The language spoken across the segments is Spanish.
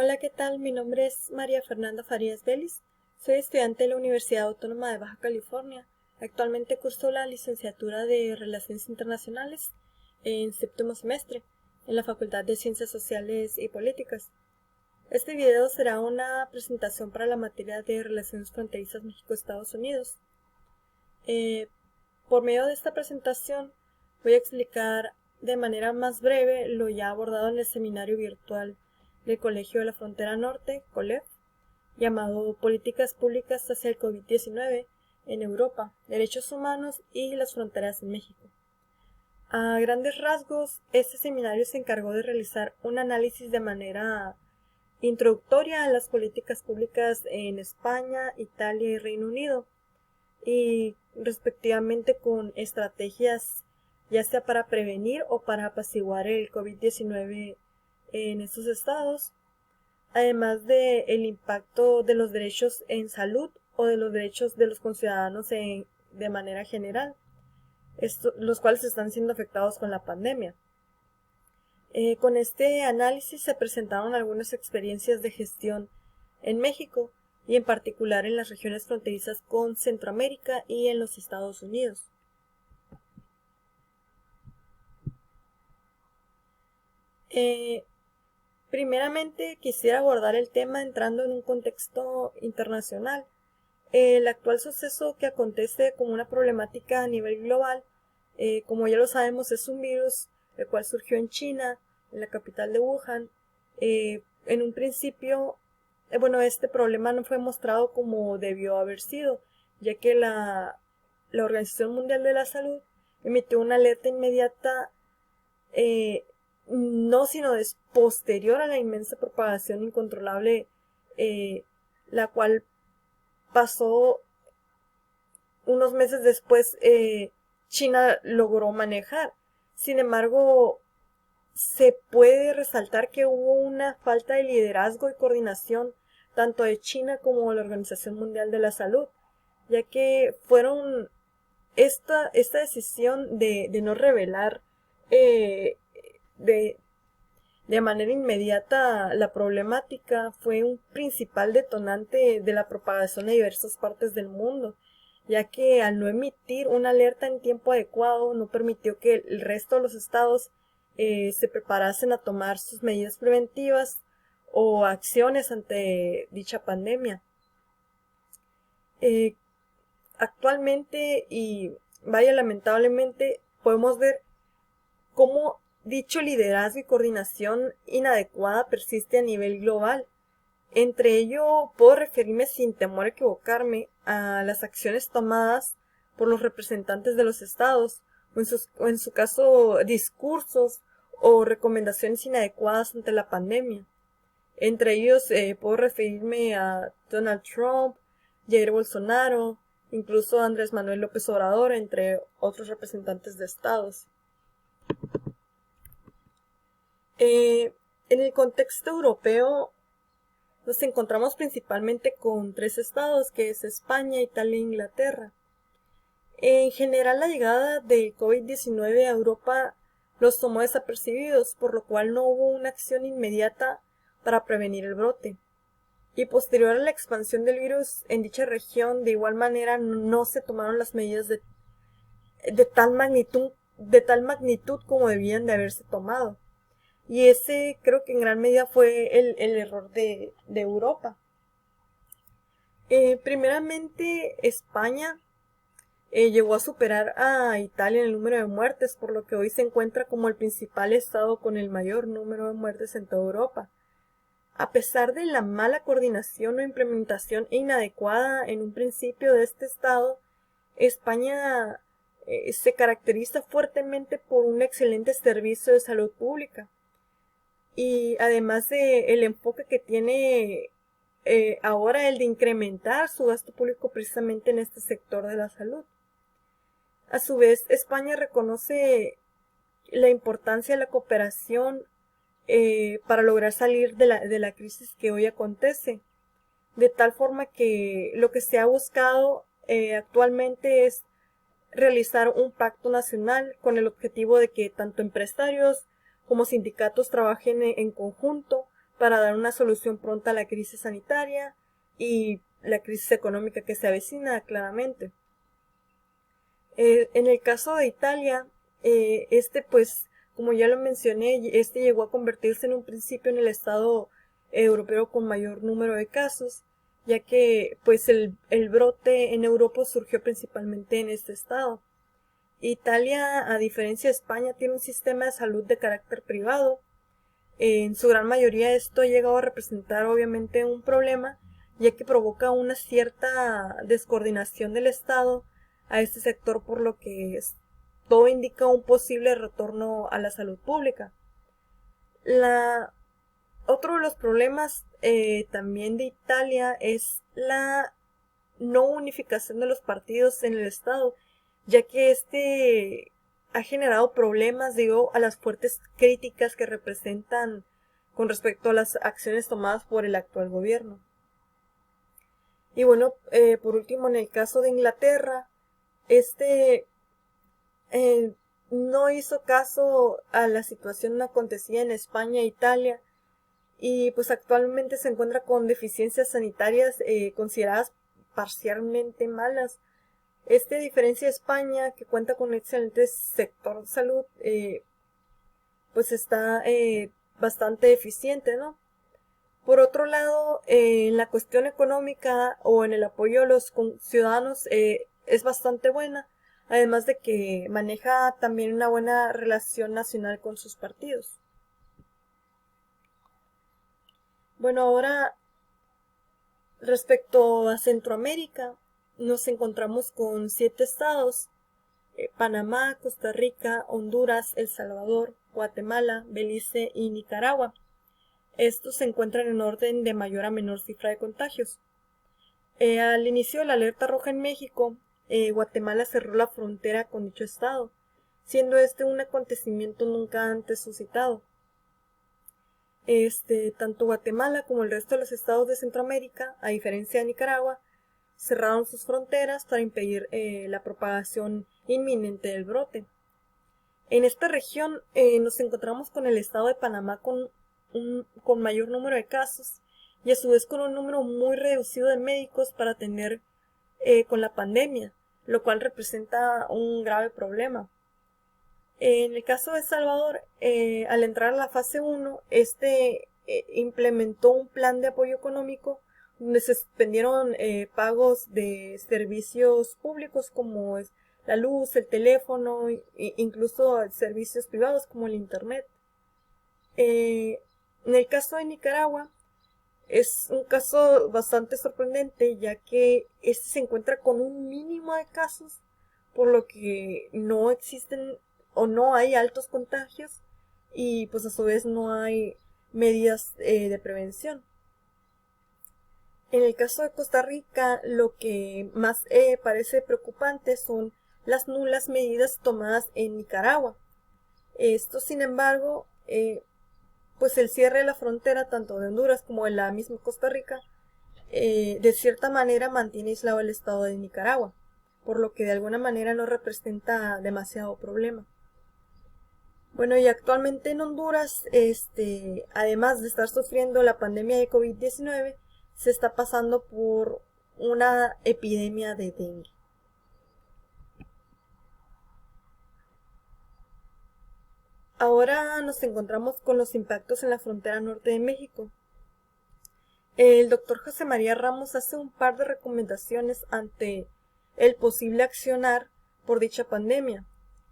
Hola, ¿qué tal? Mi nombre es María Fernanda Farías Vélez. Soy estudiante de la Universidad Autónoma de Baja California. Actualmente curso la licenciatura de Relaciones Internacionales en séptimo semestre en la Facultad de Ciencias Sociales y Políticas. Este video será una presentación para la materia de Relaciones Fronterizas México-Estados Unidos. Por medio de esta presentación voy a explicar de manera más breve lo ya abordado en el seminario virtual del Colegio de la Frontera Norte, COLEF, llamado Políticas Públicas hacia el COVID-19 en Europa, Derechos Humanos y las Fronteras en México. A grandes rasgos, este seminario se encargó de realizar un análisis de manera introductoria a las políticas públicas en España, Italia y Reino Unido, y respectivamente con estrategias ya sea para prevenir o para apaciguar el COVID-19 en estos estados, además de el impacto de los derechos en salud o de los derechos de los conciudadanos de manera general, los cuales están siendo afectados con la pandemia. Con este análisis se presentaron algunas experiencias de gestión en México y en particular en las regiones fronterizas con Centroamérica y en los Estados Unidos. Primeramente quisiera abordar el tema entrando en un contexto internacional. El actual suceso que acontece como una problemática a nivel global, como ya lo sabemos, es un virus el cual surgió en China, en la capital de Wuhan. En un principio, este problema no fue mostrado como debió haber sido, ya que la Organización Mundial de la Salud emitió una alerta inmediata, no sino posterior a la inmensa propagación incontrolable, la cual pasó unos meses después, China logró manejar. Sin embargo, se puede resaltar que hubo una falta de liderazgo y coordinación tanto de China como de la Organización Mundial de la Salud, ya que fueron esta decisión de no revelar de manera inmediata la problemática fue un principal detonante de la propagación de diversas partes del mundo, ya que al no emitir una alerta en tiempo adecuado no permitió que el resto de los estados se preparasen a tomar sus medidas preventivas o acciones ante dicha pandemia. Actualmente, y vaya lamentablemente, podemos ver cómo dicho liderazgo y coordinación inadecuada persiste a nivel global. Entre ello, puedo referirme sin temor a equivocarme a las acciones tomadas por los representantes de los estados, o en su caso discursos o recomendaciones inadecuadas ante la pandemia. Entre ellos puedo referirme a Donald Trump, Jair Bolsonaro, incluso Andrés Manuel López Obrador, entre otros representantes de estados. En el contexto europeo nos encontramos principalmente con tres estados, que es España, Italia e Inglaterra. En general, la llegada del COVID-19 a Europa los tomó desapercibidos, por lo cual no hubo una acción inmediata para prevenir el brote. Y posterior a la expansión del virus en dicha región, de igual manera no se tomaron las medidas de tal magnitud como debían de haberse tomado. Y ese creo que en gran medida fue el error de Europa. Primeramente, España llegó a superar a Italia en el número de muertes, por lo que hoy se encuentra como el principal estado con el mayor número de muertes en toda Europa. A pesar de la mala coordinación o implementación inadecuada en un principio de este estado, España se caracteriza fuertemente por un excelente servicio de salud pública. Y además de el enfoque que tiene ahora el de incrementar su gasto público precisamente en este sector de la salud. A su vez, España reconoce la importancia de la cooperación para lograr salir de la crisis que hoy acontece, de tal forma que lo que se ha buscado actualmente es realizar un pacto nacional con el objetivo de que tanto empresarios como sindicatos trabajen en conjunto para dar una solución pronta a la crisis sanitaria y la crisis económica que se avecina claramente. En el caso de Italia, pues, como ya lo mencioné, llegó a convertirse en un principio en el estado europeo con mayor número de casos, ya que pues el brote en Europa surgió principalmente en este estado. Italia, a diferencia de España, tiene un sistema de salud de carácter privado. En su gran mayoría esto ha llegado a representar obviamente un problema, ya que provoca una cierta descoordinación del Estado a este sector, por lo que todo indica un posible retorno a la salud pública. Otro de los problemas también de Italia es la no unificación de los partidos en el Estado, ya que este ha generado problemas debido a las fuertes críticas que representan con respecto a las acciones tomadas por el actual gobierno. Y bueno, por último, en el caso de Inglaterra, no hizo caso a la situación acontecida en España e Italia, y pues actualmente se encuentra con deficiencias sanitarias consideradas parcialmente malas. A diferencia de España, que cuenta con un excelente sector de salud, pues está bastante eficiente, ¿no? Por otro lado, en la cuestión económica o en el apoyo a los ciudadanos es bastante buena, además de que maneja también una buena relación nacional con sus partidos. Bueno, ahora respecto a Centroamérica, nos encontramos con 7 estados: Panamá, Costa Rica, Honduras, El Salvador, Guatemala, Belice y Nicaragua. Estos se encuentran en orden de mayor a menor cifra de contagios. Al inicio de la alerta roja en México, Guatemala cerró la frontera con dicho estado, siendo este un acontecimiento nunca antes suscitado. Tanto Guatemala como el resto de los estados de Centroamérica, a diferencia de Nicaragua, cerraron sus fronteras para impedir la propagación inminente del brote. En esta región nos encontramos con el estado de Panamá con mayor número de casos y a su vez con un número muy reducido de médicos para atender con la pandemia, lo cual representa un grave problema. En el caso de El Salvador, al entrar a la fase 1, implementó un plan de apoyo económico donde se suspendieron pagos de servicios públicos como es la luz, el teléfono, incluso servicios privados como el internet. En el caso de Nicaragua, es un caso bastante sorprendente, ya que se encuentra con un mínimo de casos, por lo que no existen o no hay altos contagios y pues a su vez no hay medidas de prevención. En el caso de Costa Rica, lo que más parece preocupante son las nulas medidas tomadas en Nicaragua. Esto, sin embargo, pues el cierre de la frontera tanto de Honduras como de la misma Costa Rica de cierta manera mantiene aislado el estado de Nicaragua, por lo que de alguna manera no representa demasiado problema. Bueno, y actualmente en Honduras, además de estar sufriendo la pandemia de COVID-19, se está pasando por una epidemia de dengue. Ahora nos encontramos con los impactos en la frontera norte de México. El doctor José María Ramos hace un par de recomendaciones ante el posible accionar por dicha pandemia.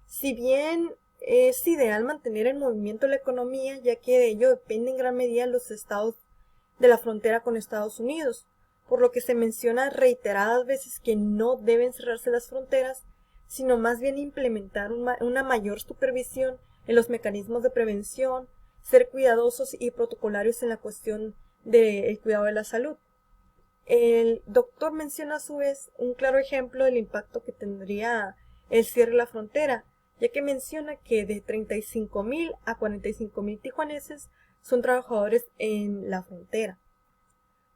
Si bien es ideal mantener en movimiento la economía, ya que de ello depende en gran medida los estados de la frontera con Estados Unidos, por lo que se menciona reiteradas veces que no deben cerrarse las fronteras, sino más bien implementar una mayor supervisión en los mecanismos de prevención, ser cuidadosos y protocolarios en la cuestión del cuidado de la salud. El doctor menciona a su vez un claro ejemplo del impacto que tendría el cierre de la frontera, ya que menciona que de 35,000 a 45,000 tijuaneses son trabajadores en la frontera,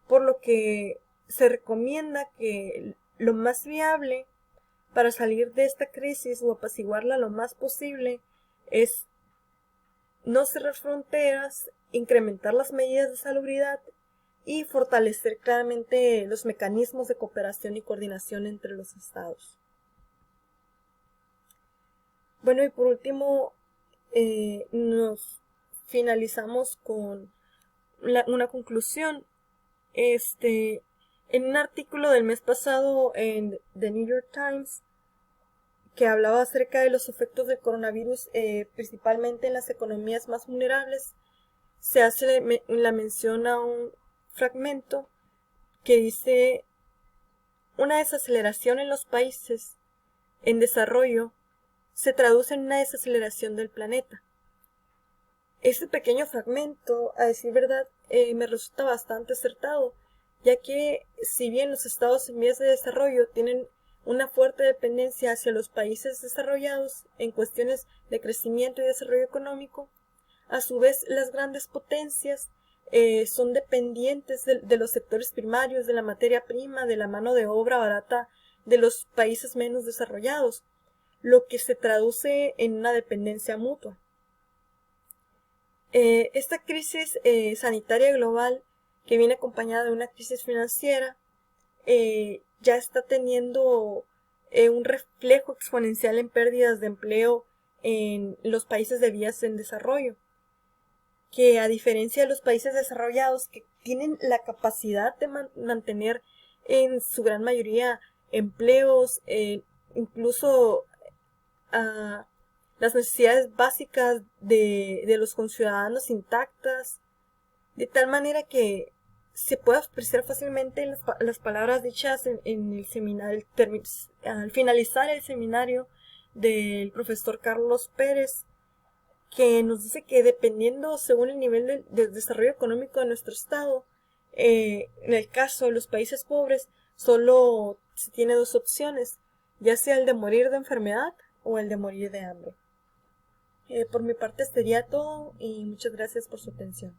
por lo que se recomienda que lo más viable para salir de esta crisis o apaciguarla lo más posible es no cerrar fronteras, incrementar las medidas de salubridad y fortalecer claramente los mecanismos de cooperación y coordinación entre los estados. Bueno, y por último, nos finalizamos con una conclusión. En un artículo del mes pasado en The New York Times, que hablaba acerca de los efectos del coronavirus, principalmente en las economías más vulnerables, se hace la mención a un fragmento que dice: una desaceleración en los países en desarrollo se traduce en una desaceleración del planeta. Este pequeño fragmento, a decir verdad, me resulta bastante acertado, ya que si bien los estados en vías de desarrollo tienen una fuerte dependencia hacia los países desarrollados en cuestiones de crecimiento y desarrollo económico, a su vez las grandes potencias son dependientes de los sectores primarios, de la materia prima, de la mano de obra barata de los países menos desarrollados, lo que se traduce en una dependencia mutua. Esta crisis sanitaria global, que viene acompañada de una crisis financiera, ya está teniendo un reflejo exponencial en pérdidas de empleo en los países de vías en desarrollo, que a diferencia de los países desarrollados que tienen la capacidad de mantener en su gran mayoría empleos, incluso las necesidades básicas de los conciudadanos intactas, de tal manera que se puede apreciar fácilmente las palabras dichas en el seminario, al finalizar el seminario del profesor Carlos Pérez, que nos dice que dependiendo según el nivel de desarrollo económico de nuestro estado, en el caso de los países pobres, solo se tiene dos opciones, ya sea el de morir de enfermedad o el de morir de hambre. Por mi parte sería todo y muchas gracias por su atención.